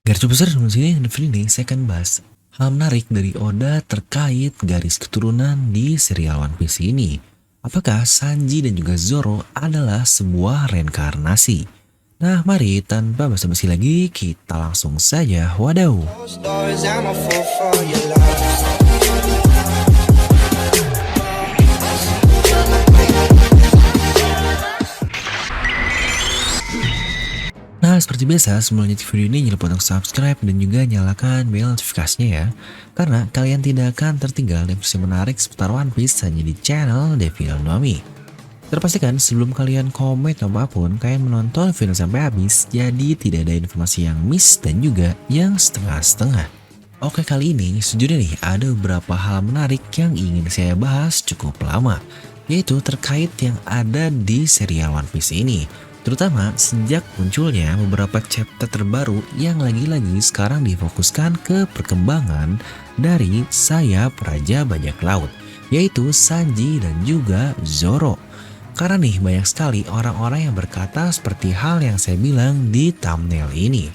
Garis besar sebelum sini, di video ini saya akan bahas hal menarik dari Oda terkait garis keturunan di serial One Piece ini. Apakah Sanji dan juga Zoro adalah sebuah reinkarnasi? Nah, mari tanpa basa-basi lagi, kita langsung saja wadaw. Stories, I'm a fool for your love. Nah, seperti biasa, sebelum lanjut video ini jangan lupa untuk subscribe dan juga nyalakan bel notifikasinya ya. Karena kalian tidak akan tertinggal informasi menarik seputar One Piece hanya di channel Devil Nomi. Terpastikan sebelum kalian komen apapun, kalian menonton video sampai habis, jadi tidak ada informasi yang miss dan juga yang setengah-setengah. Oke, kali ini sejujurnya nih ada beberapa hal menarik yang ingin saya bahas cukup lama, yaitu terkait yang ada di serial One Piece ini. Terutama sejak munculnya beberapa chapter terbaru yang lagi-lagi sekarang difokuskan ke perkembangan dari sayap Raja Bajak Laut, yaitu Sanji dan juga Zoro. Karena nih banyak sekali orang-orang yang berkata seperti hal yang saya bilang di thumbnail ini,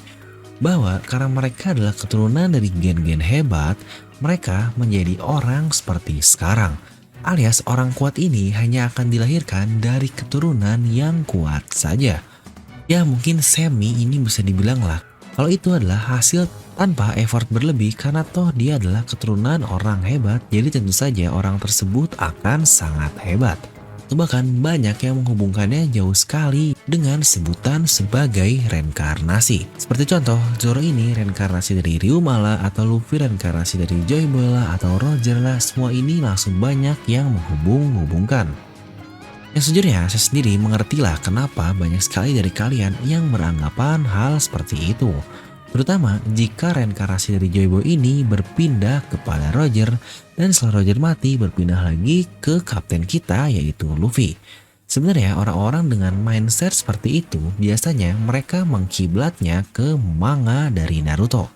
bahwa karena mereka adalah keturunan dari gen-gen hebat, mereka menjadi orang seperti sekarang. Alias orang kuat ini hanya akan dilahirkan dari keturunan yang kuat saja. Ya mungkin semi ini bisa dibilang lah, kalau itu adalah hasil tanpa effort berlebih karena toh dia adalah keturunan orang hebat, jadi tentu saja orang tersebut akan sangat hebat. Bahkan banyak yang menghubungkannya jauh sekali dengan sebutan sebagai reinkarnasi. Seperti contoh, Zoro ini reinkarnasi dari Ryuma lah, atau Luffy reinkarnasi dari Joy Boy lah, atau Roger lah, semua ini langsung banyak yang menghubung-hubungkan. Yang sejujurnya saya sendiri mengertilah kenapa banyak sekali dari kalian yang beranggapan hal seperti itu. Terutama jika reinkarnasi dari Joy Boy ini berpindah kepada Roger, dan setelah Roger mati berpindah lagi ke kapten kita yaitu Luffy. Sebenarnya orang-orang dengan mindset seperti itu biasanya mereka mengkiblatnya ke manga dari Naruto,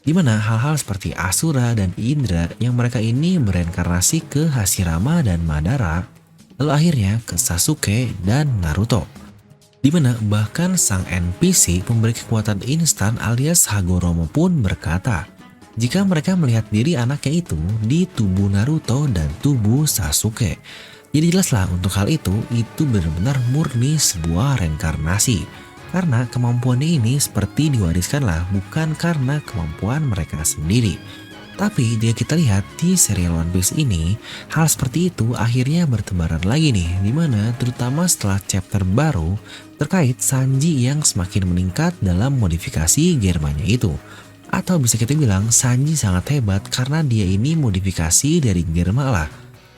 dimana hal-hal seperti Asura dan Indra yang mereka ini bereinkarnasi ke Hashirama dan Madara, lalu akhirnya ke Sasuke dan Naruto. Dimana bahkan sang NPC pemberi kekuatan instan alias Hagoromo pun berkata, jika mereka melihat diri anaknya itu di tubuh Naruto dan tubuh Sasuke. Jadi jelaslah untuk hal itu benar-benar murni sebuah reinkarnasi. Karena kemampuannya ini seperti diwariskanlah bukan karena kemampuan mereka sendiri. Tapi jika kita lihat di serial One Piece ini, hal seperti itu akhirnya bertebaran lagi nih, dimana terutama setelah chapter baru terkait Sanji yang semakin meningkat dalam modifikasi Germanya itu. Atau bisa kita bilang Sanji sangat hebat karena dia ini modifikasi dari Germa lah,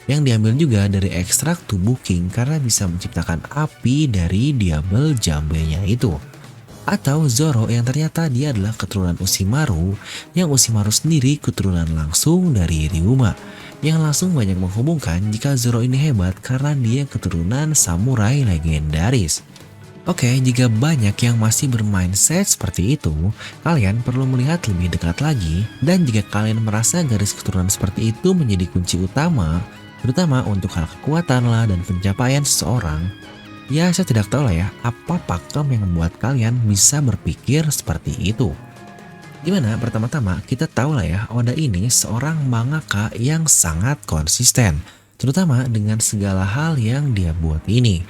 yang diambil juga dari ekstrak tubuh King karena bisa menciptakan api dari Diablo Jambe-nya itu. Atau Zoro yang ternyata dia adalah keturunan Orochimaru, yang Orochimaru sendiri keturunan langsung dari Ryuma, yang langsung banyak menghubungkan jika Zoro ini hebat karena dia keturunan samurai legendaris. Oke, jika banyak yang masih bermindset seperti itu, kalian perlu melihat lebih dekat lagi, dan jika kalian merasa garis keturunan seperti itu menjadi kunci utama, terutama untuk hal kekuatan lah dan pencapaian seseorang, ya saya tidak tahu lah ya apa pakem yang membuat kalian bisa berpikir seperti itu. Dimana pertama-tama kita tahu lah ya, Oda ini seorang mangaka yang sangat konsisten, terutama dengan segala hal yang dia buat ini.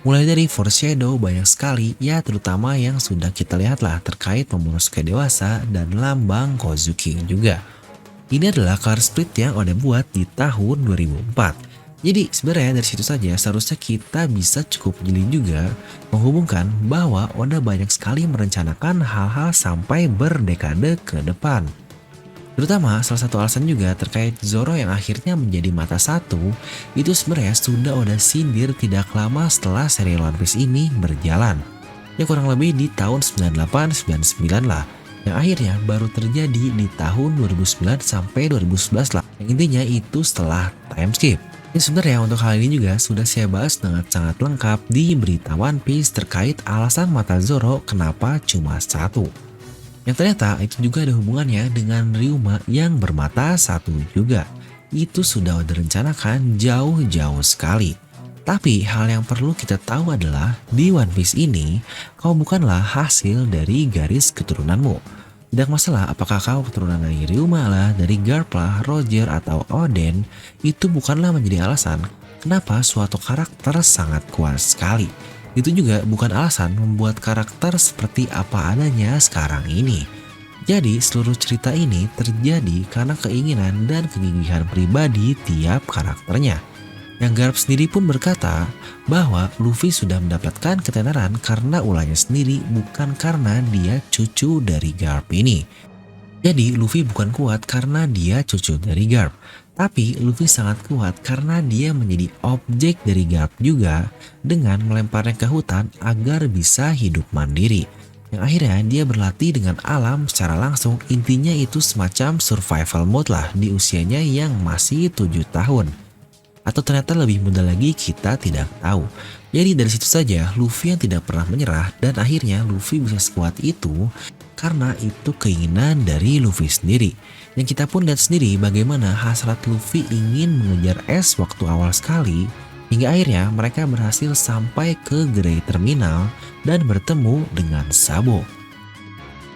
Mulai dari foreshadow banyak sekali ya, terutama yang sudah kita lihat lah terkait Momonosuke dewasa dan lambang Kozuki juga. Ini adalah color split yang Oda buat di tahun 2004. Jadi sebenarnya dari situ saja seharusnya kita bisa cukup jeli juga menghubungkan bahwa Oda banyak sekali merencanakan hal-hal sampai berdekade ke depan. Terutama salah satu alasan juga terkait Zoro yang akhirnya menjadi mata satu, itu sebenarnya sudah Oda sindir tidak lama setelah serial One Piece ini berjalan. Ya kurang lebih di tahun 98-99 lah, yang akhirnya baru terjadi di tahun 2009 sampai 2011 lah. Yang intinya itu setelah time skip. Ini sebenarnya untuk hal ini juga sudah saya bahas dengan sangat lengkap di berita One Piece terkait alasan mata Zoro kenapa cuma satu. Yang ternyata itu juga ada hubungannya dengan Ryuma yang bermata satu juga. Itu sudah direncanakan jauh-jauh sekali. Tapi hal yang perlu kita tahu adalah di One Piece ini kau bukanlah hasil dari garis keturunanmu. Tidak masalah apakah kau keturunan dari Ryuma lah, dari Garp lah, Roger atau Oden, itu bukanlah menjadi alasan kenapa suatu karakter sangat kuat sekali. Itu juga bukan alasan membuat karakter seperti apa adanya sekarang ini. Jadi seluruh cerita ini terjadi karena keinginan dan kegigihan pribadi tiap karakternya. Yang Garp sendiri pun berkata bahwa Luffy sudah mendapatkan ketenaran karena ulahnya sendiri, bukan karena dia cucu dari Garp ini. Jadi Luffy bukan kuat karena dia cucu dari Garp, tapi Luffy sangat kuat karena dia menjadi objek dari Garp juga dengan melemparnya ke hutan agar bisa hidup mandiri. Yang akhirnya dia berlatih dengan alam secara langsung, intinya itu semacam survival mode lah di usianya yang masih 7 tahun. Atau ternyata lebih muda lagi, kita tidak tahu. Jadi dari situ saja Luffy yang tidak pernah menyerah, dan akhirnya Luffy bisa sekuat itu karena itu keinginan dari Luffy sendiri. Yang kita pun lihat sendiri bagaimana hasrat Luffy ingin mengejar es waktu awal sekali, hingga akhirnya mereka berhasil sampai ke Grey Terminal dan bertemu dengan Sabo.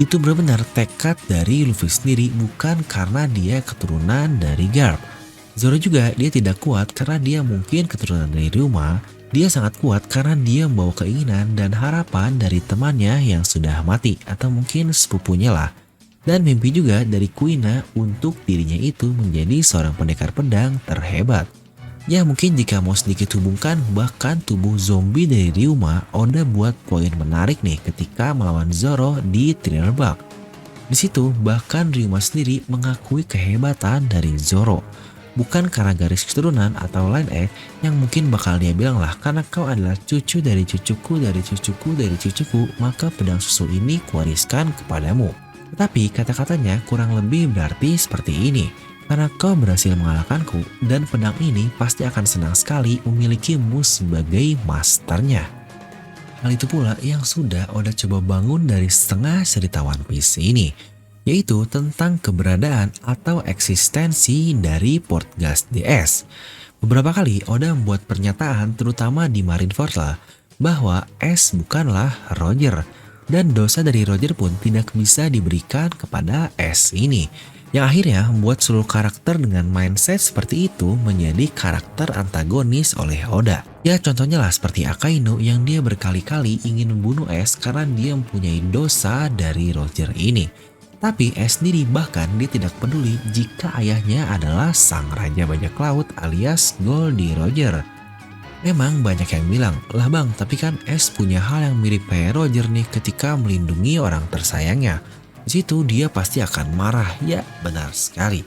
Itu benar-benar tekad dari Luffy sendiri, bukan karena dia keturunan dari Garp. Zoro juga dia tidak kuat karena dia mungkin keturunan dari Ryuma. Dia sangat kuat karena dia membawa keinginan dan harapan dari temannya yang sudah mati atau mungkin sepupunya lah. Dan mimpi juga dari Kuina untuk dirinya itu menjadi seorang pendekar pedang terhebat. Ya mungkin jika mau sedikit hubungkan, bahkan tubuh zombie dari Ryuma Oda buat poin menarik nih ketika melawan Zoro di Thriller Bark. Di situ bahkan Ryuma sendiri mengakui kehebatan dari Zoro. Bukan karena garis keturunan atau line E yang mungkin bakal dia bilang lah, karena kau adalah cucu dari cucuku dari cucuku dari cucuku, maka pedang susu ini kuwariskan kepadamu. Tetapi kata-katanya kurang lebih berarti seperti ini, karena kau berhasil mengalahkanku dan pedang ini pasti akan senang sekali memilikimu sebagai masternya. Hal itu pula yang sudah Oda coba bangun dari setengah cerita One Piece ini, yaitu tentang keberadaan atau eksistensi dari Port Gas DS. Beberapa kali Oda membuat pernyataan terutama di Marineford lah, bahwa S bukanlah Roger, dan dosa dari Roger pun tidak bisa diberikan kepada S ini. Yang akhirnya membuat seluruh karakter dengan mindset seperti itu menjadi karakter antagonis oleh Oda. Ya contohnya lah seperti Akainu yang dia berkali-kali ingin membunuh S karena dia mempunyai dosa dari Roger ini. Tapi S sendiri bahkan dia tidak peduli jika ayahnya adalah sang raja bajak laut alias Goldie Roger. Memang banyak yang bilang, lah bang tapi kan S punya hal yang mirip kayak Roger nih ketika melindungi orang tersayangnya. Di situ dia pasti akan marah, ya benar sekali.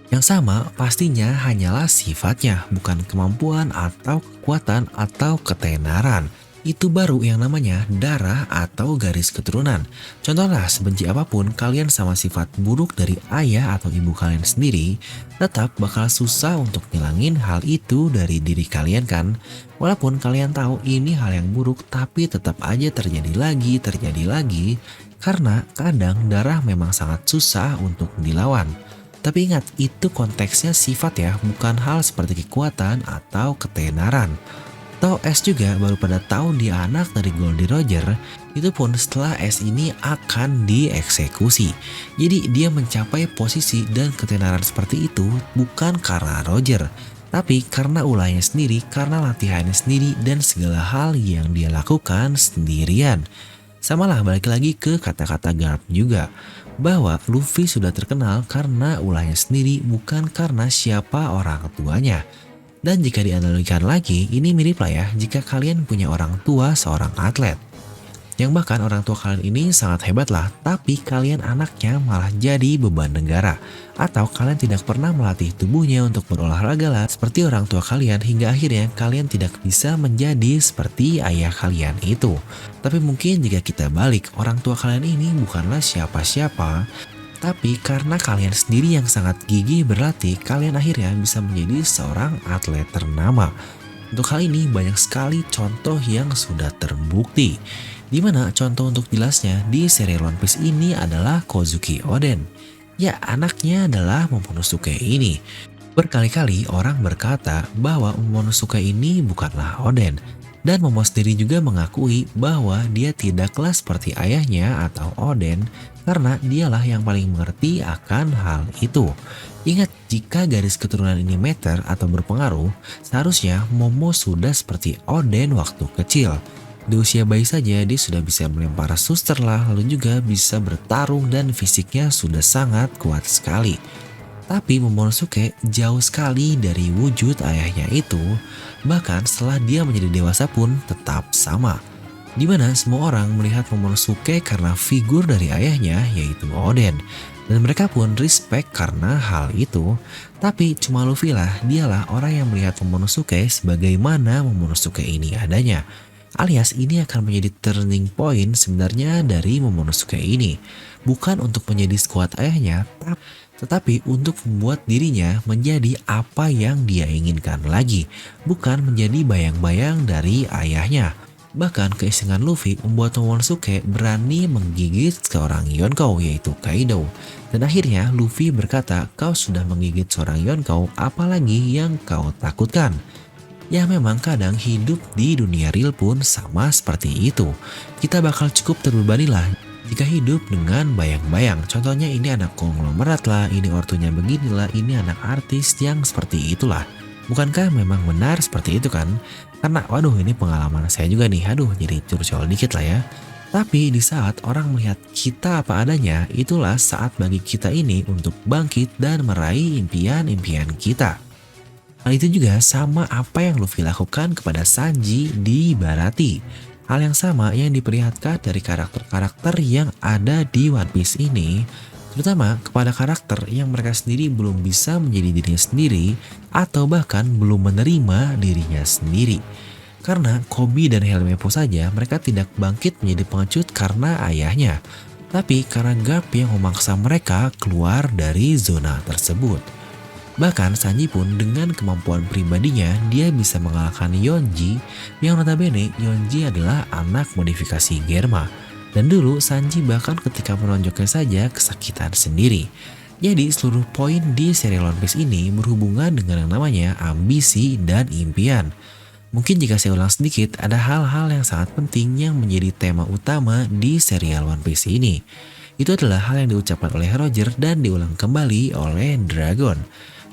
Yang sama pastinya hanyalah sifatnya, bukan kemampuan atau kekuatan atau ketenaran. Itu baru yang namanya darah atau garis keturunan. Contohlah sebenci apapun kalian sama sifat buruk dari ayah atau ibu kalian sendiri, tetap bakal susah untuk ngilangin hal itu dari diri kalian kan. Walaupun kalian tahu ini hal yang buruk, tapi tetap aja terjadi lagi, karena kadang darah memang sangat susah untuk dilawan. Tapi ingat, itu konteksnya sifat ya, bukan hal seperti kekuatan atau ketenaran. Atau S juga baru pada tahu dia anak dari Goldie Roger, itu pun setelah S ini akan dieksekusi. Jadi dia mencapai posisi dan ketenaran seperti itu bukan karena Roger, tapi karena ulahnya sendiri, karena latihannya sendiri dan segala hal yang dia lakukan sendirian. Samalah balik lagi ke kata-kata Garp juga, bahwa Luffy sudah terkenal karena ulahnya sendiri bukan karena siapa orang tuanya. Dan jika dianalogikan lagi, ini mirip lah ya jika kalian punya orang tua seorang atlet. Yang bahkan orang tua kalian ini sangat hebat lah, tapi kalian anaknya malah jadi beban negara. Atau kalian tidak pernah melatih tubuhnya untuk berolahraga lah seperti orang tua kalian, hingga akhirnya kalian tidak bisa menjadi seperti ayah kalian itu. Tapi mungkin jika kita balik, orang tua kalian ini bukanlah siapa-siapa, tapi karena kalian sendiri yang sangat gigih berlatih, kalian akhirnya bisa menjadi seorang atlet ternama. Untuk hal ini banyak sekali contoh yang sudah terbukti. Dimana contoh untuk jelasnya di serial One Piece ini adalah Kozuki Oden. Ya, anaknya adalah Momonosuke ini. Berkali-kali orang berkata bahwa Momonosuke ini bukanlah Oden. Dan Momo sendiri juga mengakui bahwa dia tidaklah seperti ayahnya atau Oden karena dialah yang paling mengerti akan hal itu. Ingat, jika garis keturunan ini meter atau berpengaruh, seharusnya Momo sudah seperti Oden waktu kecil. Di usia bayi saja dia sudah bisa melempar suster lah, lalu juga bisa bertarung dan fisiknya sudah sangat kuat sekali. Tapi Momonosuke jauh sekali dari wujud ayahnya itu, bahkan setelah dia menjadi dewasa pun tetap sama. Dimana semua orang melihat Momonosuke karena figur dari ayahnya yaitu Oden. Dan mereka pun respect karena hal itu. Tapi cuma Luffy lah, dialah orang yang melihat Momonosuke sebagaimana Momonosuke ini adanya. Alias ini akan menjadi turning point sebenarnya dari Momonosuke ini. Bukan untuk menjadi sekuat ayahnya, tetapi untuk membuat dirinya menjadi apa yang dia inginkan lagi. Bukan menjadi bayang-bayang dari ayahnya. Bahkan keisengan Luffy membuat Momonosuke berani menggigit seorang Yonkou yaitu Kaido. Dan akhirnya Luffy berkata, kau sudah menggigit seorang Yonkou, apalagi yang kau takutkan? Ya memang kadang hidup di dunia real pun sama seperti itu. Kita bakal cukup terbebani lah jika hidup dengan bayang-bayang. Contohnya ini anak konglomerat lah, ini ortunya beginilah, ini anak artis yang seperti itulah. Bukankah memang benar seperti itu kan? Karena waduh ini pengalaman saya juga nih, aduh jadi curcol dikit lah ya. Tapi di saat orang melihat kita apa adanya, itulah saat bagi kita ini untuk bangkit dan meraih impian-impian kita. Hal itu juga sama apa yang Luffy lakukan kepada Sanji di Baratie. Hal yang sama yang diperlihatkan dari karakter-karakter yang ada di One Piece ini, terutama kepada karakter yang mereka sendiri belum bisa menjadi dirinya sendiri atau bahkan belum menerima dirinya sendiri. Karena Koby dan Helmeppo saja mereka tidak bangkit menjadi pengecut karena ayahnya, tapi karena Garp yang memaksa mereka keluar dari zona tersebut. Bahkan Sanji pun dengan kemampuan pribadinya dia bisa mengalahkan Yonji, yang notabene Yonji adalah anak modifikasi Germa. Dan dulu Sanji bahkan ketika menonjoknya saja kesakitan sendiri. Jadi seluruh poin di serial One Piece ini berhubungan dengan yang namanya ambisi dan impian. Mungkin jika saya ulang sedikit, ada hal-hal yang sangat penting yang menjadi tema utama di serial One Piece ini. Itu adalah hal yang diucapkan oleh Roger dan diulang kembali oleh Dragon.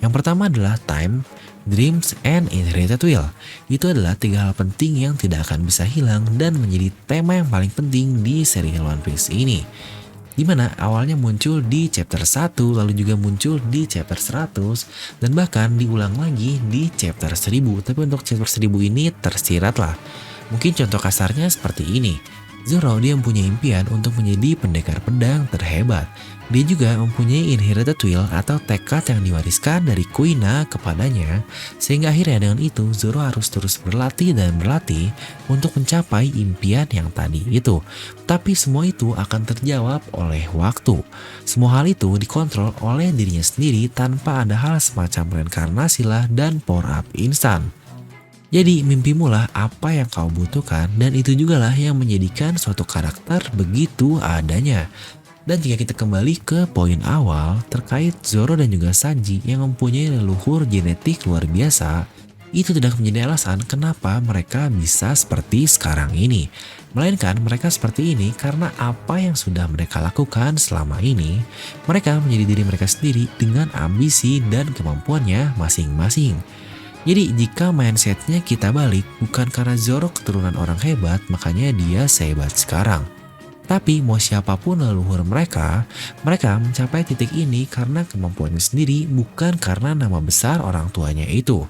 Yang pertama adalah time, dreams, and inherited will. Itu adalah 3 hal penting yang tidak akan bisa hilang dan menjadi tema yang paling penting di serial One Piece ini. Dimana awalnya muncul di chapter 1, lalu juga muncul di chapter 100, dan bahkan diulang lagi di chapter 1000. Tapi untuk chapter 1000 ini tersirat lah. Mungkin contoh kasarnya seperti ini. Zoro dia mempunyai impian untuk menjadi pendekar pedang terhebat. Dia juga mempunyai inherited will atau tekad yang diwariskan dari Kuina kepadanya, sehingga akhirnya dengan itu Zoro harus terus berlatih dan berlatih untuk mencapai impian yang tadi itu. Tapi semua itu akan terjawab oleh waktu. Semua hal itu dikontrol oleh dirinya sendiri tanpa ada hal semacam reinkarnasi lah dan power up instan. Jadi mimpimu lah apa yang kau butuhkan, dan itu juga lah yang menjadikan suatu karakter begitu adanya. Dan jika kita kembali ke poin awal terkait Zoro dan juga Sanji yang mempunyai leluhur genetik luar biasa, itu tidak menjadi alasan kenapa mereka bisa seperti sekarang ini. Melainkan mereka seperti ini karena apa yang sudah mereka lakukan selama ini, mereka menjadi diri mereka sendiri dengan ambisi dan kemampuannya masing-masing. Jadi jika mindsetnya kita balik, bukan karena Zoro keturunan orang hebat makanya dia sehebat sekarang. Tapi mau siapapun leluhur mereka mencapai titik ini karena kemampuannya sendiri, bukan karena nama besar orang tuanya itu.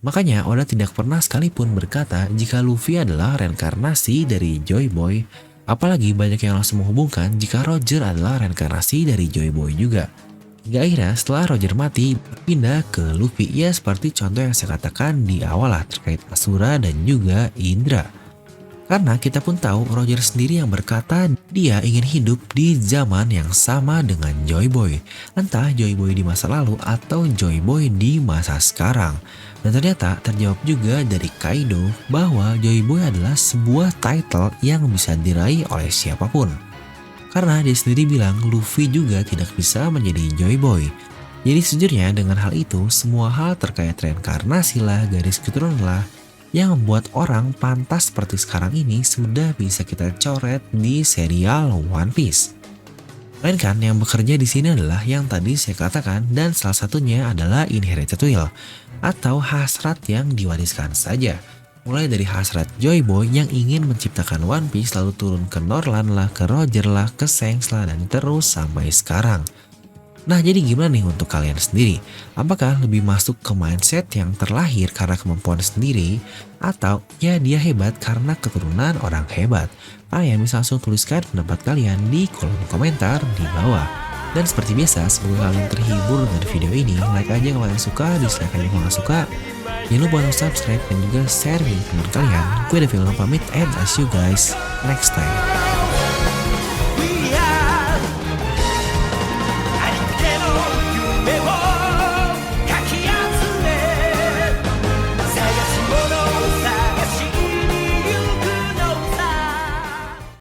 Makanya Oda tidak pernah sekalipun berkata jika Luffy adalah reinkarnasi dari Joy Boy. Apalagi banyak yang langsung menghubungkan jika Roger adalah reinkarnasi dari Joy Boy juga. Hingga akhirnya setelah Roger mati pindah ke Luffy, ya seperti contoh yang saya katakan di awal lah terkait Asura dan juga Indra. Karena kita pun tahu Roger sendiri yang berkata dia ingin hidup di zaman yang sama dengan Joy Boy. Entah Joy Boy di masa lalu atau Joy Boy di masa sekarang. Dan ternyata terjawab juga dari Kaido bahwa Joy Boy adalah sebuah title yang bisa diraih oleh siapapun. Karena dia sendiri bilang Luffy juga tidak bisa menjadi Joy Boy. Jadi sejujurnya dengan hal itu, semua hal terkait reinkarnasi lah, garis keturunan lah, yang membuat orang pantas seperti sekarang ini sudah bisa kita coret di serial One Piece. Melainkan yang bekerja di sini adalah yang tadi saya katakan dan salah satunya adalah inherited will atau hasrat yang diwariskan saja. Mulai dari hasrat Joy Boy yang ingin menciptakan One Piece lalu turun ke Norland lah, ke Roger lah, ke Shanks lah, dan terus sampai sekarang. Nah, jadi gimana nih untuk kalian sendiri? Apakah lebih masuk ke mindset yang terlahir karena kemampuan sendiri atau ya dia hebat karena keturunan orang hebat? Kalian bisa langsung tuliskan pendapat kalian di kolom komentar di bawah. Dan seperti biasa, semoga kalian terhibur dengan video ini. Like aja kalau kalian suka, dislike aja kalau nggak suka. Jangan lupa untuk subscribe dan juga share video teman kalian. Gue Devil pamit and I see you guys next time.